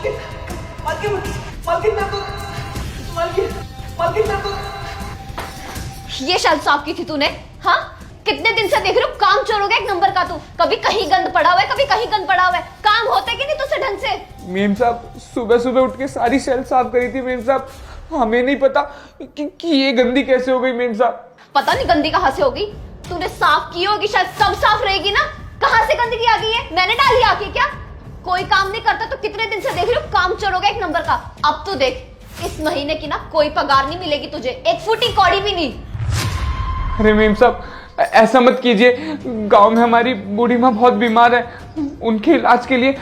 मालकिन मालकिन मालकिन मैं तो मालकिन मालकिन मैं तो ये शायद साफ की थी तूने? हाँ, कितने दिन से देख रही हूँ, काम चोर हो गया एक नंबर का तू। कभी कहीं गंद पड़ा हुआ है, कभी कहीं गंद पड़ा हुआ है। काम होते कि नहीं तुझसे ढंग से? मेम साहब सुबह सुबह उठ के सारी शेल्फ साफ करी थी मेम साहब। हमें नहीं पता कि ये गंदी कैसे हो गई मेम साहब। पता नहीं गंदी कहाँ से होगी। तूने साफ की होगी, शायद सब साफ रहेगी ना। कहाँ से गंदगी आ गई है? मैंने डाली आके क्या? कोई काम नहीं करता तो कितने दिन से देख रही हूँ, काम चोर हो गया एक नंबर का। अब तू देख, इस महीने की ना कोई पगार नहीं मिलेगी तुझे, एक फुटी कौड़ी भी नहीं। अरे मेम साहब ऐसा मत कीजिए, गांव में हमारी बूढ़ी माँ बहुत बीमार है, उनके इलाज के लिए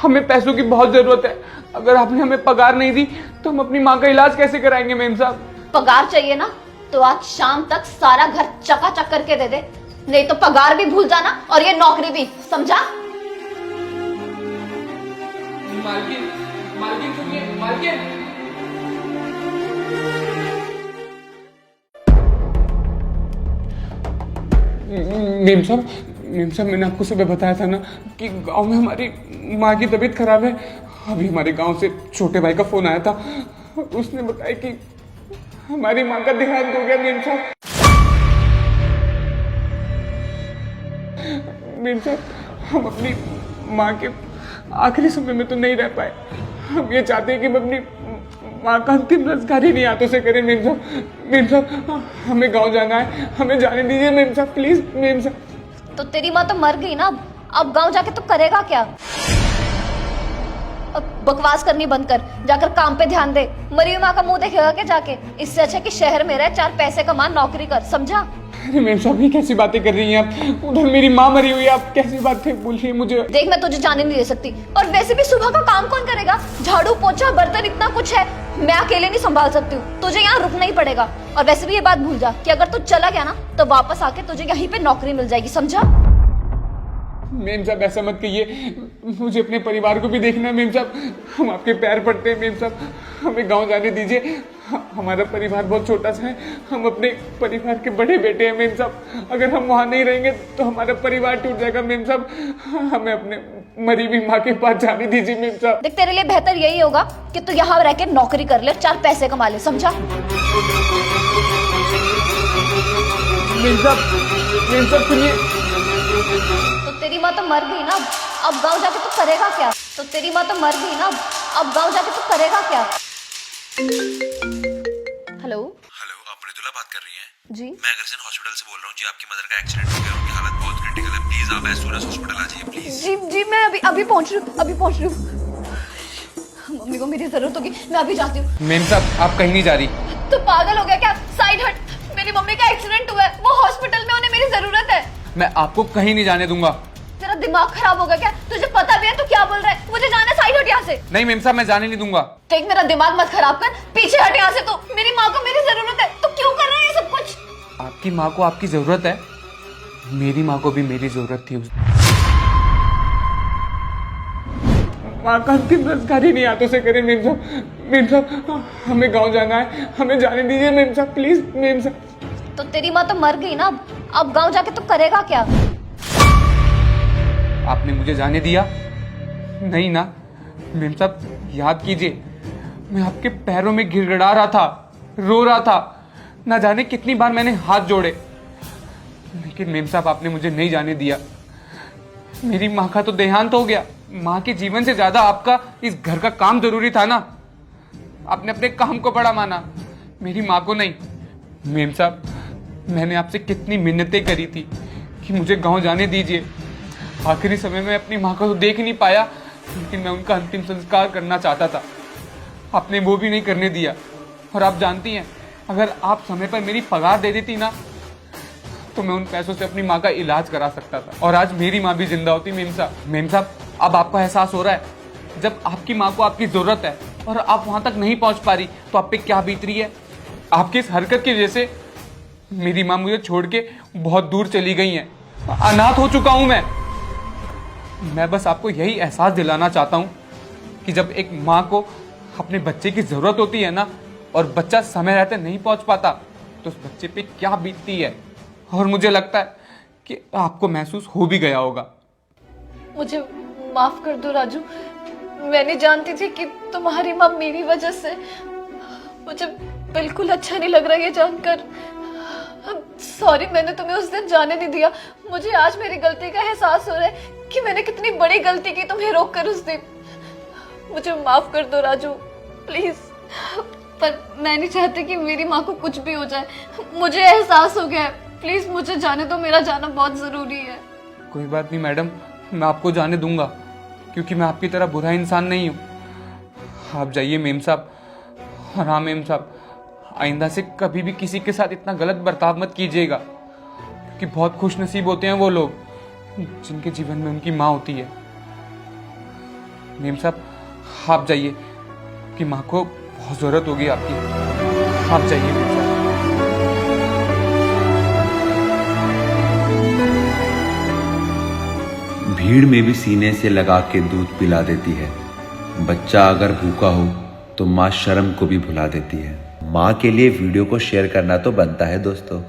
हमें पैसों की बहुत जरूरत है। अगर आपने हमें पगार नहीं दी तो हम अपनी माँ का इलाज कैसे कराएंगे मेम साहब? पगार चाहिए ना तो आज शाम तक सारा घर चकाचक करके दे दे, नहीं तो पगार भी भूल जाना और ये नौकरी भी, समझा? मालकिन मालकिन सुनिए मालकिन। मेम साहब मैंने आपको सुबह बताया था ना कि गांव में हमारी माँ की तबीयत खराब है। अभी हमारे गांव से छोटे भाई का फोन आया था, उसने बताया कि हमारी माँ का देहांत हो गया मेम साहब। मेम साहब हम अपनी माँ के आखिरी समय में तो नहीं रह पाए। हम ये चाहते हैं कि हम अपनी माँ का अंतिम संस्कार ही नहीं हाथों से करें मेम साहब हमें गांव जाना है, हमें जाने दीजिए मेम साहब प्लीज मेम साहब। तो तेरी माँ तो मर गई ना, अब गांव जाके तू करेगा क्या? अब बकवास करनी बंद कर, जाकर काम पे ध्यान दे। मरी हुई माँ का मुंह देखेगा क्या जाके? इससे अच्छा कि शहर में रह, 4 पैसे कमा, नौकरी कर, समझा? अरे मेम साहब ये कैसी बातें कर रही हैं आप? उधर मेरी माँ मरी हुई है, आप कैसी बातें बोल रही हैं मुझे? देख मैं तुझे जाने नहीं दे सकती, और वैसे भी सुबह का काम कौन करेगा? झाड़ू पोछा बर्तन इतना कुछ है, मैं अकेले नहीं संभाल सकती हूँ। तुझे यहाँ रुकना ही पड़ेगा। और वैसे भी ये बात भूल जा कि अगर तू चला गया ना तो वापस आके तुझे यहीं पे नौकरी मिल जाएगी, समझा? मेम साहब ऐसा मत कहिए, मुझे अपने परिवार को भी देखना है मेम साहब। हम आपके पैर पड़ते हैं मेम साहब, हमें गांव जाने दीजिए। हमारा परिवार बहुत छोटा सा है, हम अपने परिवार के बड़े बेटे हैं मेम साहब। अगर हम वहाँ नहीं रहेंगे तो हमारा परिवार टूट जाएगा मेम साहब। हमें अपने मरी हुई माँ के पास जाने दीजिए मेम साहब। देख तेरे लिए बेहतर यही होगा कि तू यहाँ रह के नौकरी कर ले, 4 पैसे कमा ले, समझा? मेम साहब सुनिए। तो तेरी माँ तो मर गई ना, अब गांव जाके तू करेगा क्या? तो तेरी माँ तो मर गई ना, अब गांव जाके तू करेगा क्या? हेलो हेलो, आप मृदुला बात कर रही हैं? जी मैं अग्रसेन हॉस्पिटल से बोल रहा हूँ जी। आपकी मदर का एक्सीडेंट हो गया, उनकी हालत बहुत क्रिटिकल है। प्लीज आप एज सून एज हॉस्पिटल आ जाइए प्लीज। जी मैं अभी पहुंच रही हूँ। मम्मी को मेरी जरूरत होगी, मैं अभी जाती हूँ। मेम साहब आप कहीं नहीं जा रही? तू पागल हो गया क्या? साइड हट, मेरी मम्मी का एक्सीडेंट हुआ है, वो हॉस्पिटल में, उन्हें मेरी जरूरत है। मैं आपको कहीं नहीं जाने दूंगा। तेरा दिमाग खराब हो गया क्या? तुझे पता भी है तू क्या बोल रहा है? मुझे जाना, साइड हट यहाँ से। नहीं मेम साहब मैं जाने नहीं दूंगा। देख मेरा दिमाग मत खराब कर, पीछे हट यहाँ से। तू, मेरी माँ को मेरी जरूरत है, तो क्यों कर रहा है ये सब कुछ? आपकी माँ को आपकी जरूरत है, मेरी माँ को भी मेरी जरूरत थी। माँ का अंतिम संस्कार ही नहीं हाथों से करें मेम साहब हमें गांव जाना है, हमें जाने दीजिए मेम साहब प्लीज मेम साहब। तो तेरी माँ तो मर गई ना, अब गांव जाके तू करेगा क्या? आपने मुझे जाने दिया नहीं ना मेम साहब? याद कीजिए मैं आपके पैरों में गिड़गिड़ा रहा था, रो रहा था, ना जाने कितनी बार मैंने हाथ जोड़े, लेकिन मेम साहब आपने मुझे नहीं जाने दिया। मेरी माँ का तो देहांत हो गया, माँ के जीवन से ज्यादा आपका इस घर का काम जरूरी था ना। आपने अपने काम को बड़ा माना, मेरी माँ को नहीं। मेम साहब मैंने आपसे कितनी मिन्नतें करी थी कि मुझे गांव जाने दीजिए। आखिरी समय में अपनी माँ को तो देख नहीं पाया, लेकिन मैं उनका अंतिम संस्कार करना चाहता था, आपने वो भी नहीं करने दिया। और आप जानती हैं अगर आप समय पर मेरी पगार दे देती ना तो मैं उन पैसों से अपनी माँ का इलाज करा सकता था और आज मेरी माँ भी जिंदा होती। मेम साहब अब आपको एहसास हो रहा है जब आपकी माँ को आपकी जरूरत है और आप वहां तक नहीं पहुंच पा रही तो आप पे क्या बीत रही है। आपकी इस हरकत की वजह से मेरी माँ मुझे छोड़ के बहुत दूर चली गई हैं, अनाथ हो चुका हूं मैं बस आपको यही एहसास दिलाना चाहता हूं कि जब एक माँ को अपने बच्चे की जरूरत होती है ना और बच्चा समय रहते नहीं पहुंच पाता तो उस बच्चे पे क्या बीतती है। और मुझे लगता है कि आपको महसूस हो भी गया होगा। मुझे माफ कर दो राजू, मैं नहीं जानती थी कि तुम्हारी माँ मेरी वजह से। मुझे बिल्कुल अच्छा नहीं लग रहा ये जानकर। सॉरी, मैंने तुम्हें उस दिन जाने नहीं दिया। मुझे आज मेरी गलती का एहसास हो रहा है कि मैंने कितनी बड़ी गलती की तुम्हें रोक कर उस दिन। मुझे माफ कर दो राजू, प्लीज। पर मैं नहीं चाहती कि मेरी माँ को कुछ भी हो जाए। मुझे एहसास हो गया है, प्लीज मुझे जाने दो। मेरा जाना बहुत जरूरी है। कोई बात नहीं मैडम, मैं आपको जाने दूंगा, क्योंकि मैं आपकी तरह बुरा इंसान नहीं हूँ। आप जाइए मेम साहब। और हाँ मेम साहब, आइंदा से कभी भी किसी के साथ इतना गलत बर्ताव मत कीजिएगा, क्योंकि बहुत खुश नसीब होते हैं वो लोग जिनके जीवन में उनकी माँ होती है। मेम साहब आप जाइए, कि माँ को बहुत जरूरत होगी आपकी। आप जाइए मेम साहब। भीड़ में भी सीने से लगा के दूध पिला देती है। बच्चा अगर भूखा हो तो माँ शर्म को भी भुला देती है। माँ के लिए वीडियो को शेयर करना तो बनता है दोस्तों।